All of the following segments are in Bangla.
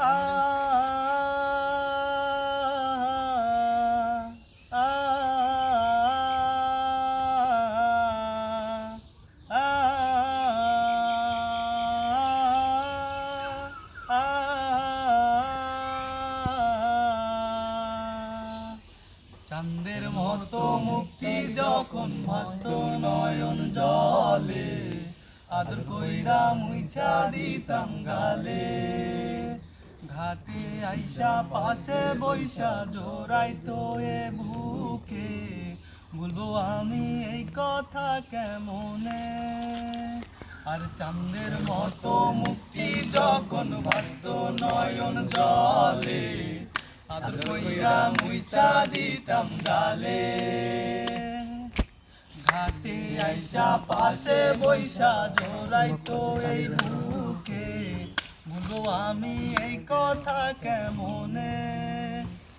আ আ আ আ চাঁদের মতো মুক্তি যখন ভাসত নয়ন জলে, আদর কইরা মুইছা দিতাম গালে। ঘাটে আইসা পাশে বইসা জোড়াইতো এ বুকে, বলবো আমি এই কথা কেমনে। আর চাঁদের মতো মুক্তি যখন ভাসত নয়ন জলে, আদর কইরা মুইছা দিতাম গালে। ঘাটে আইসা পাশে বইসা জোড়াইতো এই বুকে, বলবো আমি এই কথা কেমনে।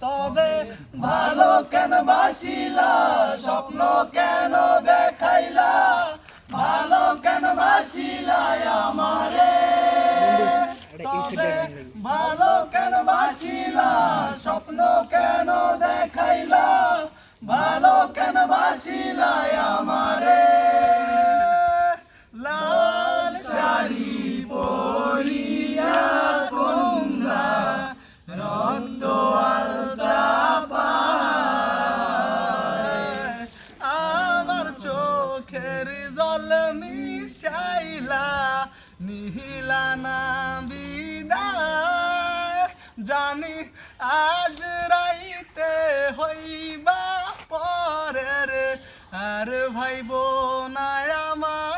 তবে ভালো কেন বাসিলা, স্বপ্ন কেন দেখাইলা, ভালো কেন বাসিলা আমারে। তবে ভালো কেন বাসিলা, স্বপ্ন কেন দেখাইলা, ভালো কেন বাসিলা আমারে। লাল শাড়ি পরিয়া কন্যা রক্ত আলতা পায়, আমার চোখের জল মিশাইলা নিহিলা না বিদায়। জানি আজ রাইতে হইবা পরের, আর ভাইব না আমার।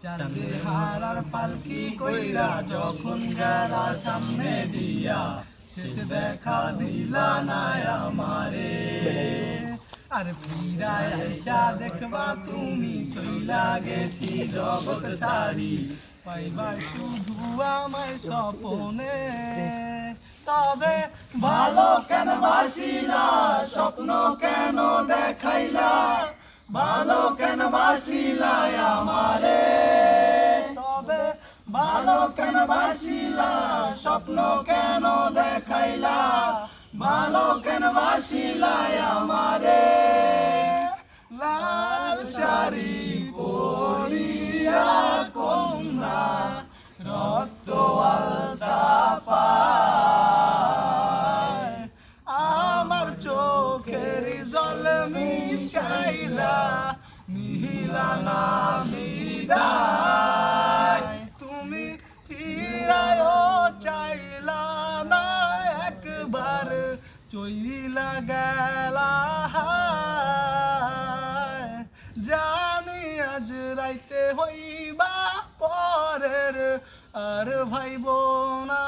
চাঁদের হারার পালকি কইরা যখন গেলা সামনে দিয়া, শেষ দেখা দিলা না আমারে। আর ফিরায় আইসা দেখবা তুমি চইলা গেছি জগৎ সারি, পাইবা শুধু আমায় স্বপনে। তবে ভালো কেন বাসিলা, স্বপ্ন কেন দেখাইলা, ভালো কেন বাসিলা আমারে। তবে ভালো কেন বাসিলা, স্বপ্ন কেন দেখাইলা, ভালো কেন বাসিলা আমারে। লাল শাড়ি পরিয়া কন্যা রক্ত আলতা পায়, আমার চোখের জল মিশাইলা নিহিলা না বিদায়। তুমি ফিরায় চাইলা না একবার, চইলা গেলা হায়। জানি আজ রাইতে হইবা পরের, আর ভাইব না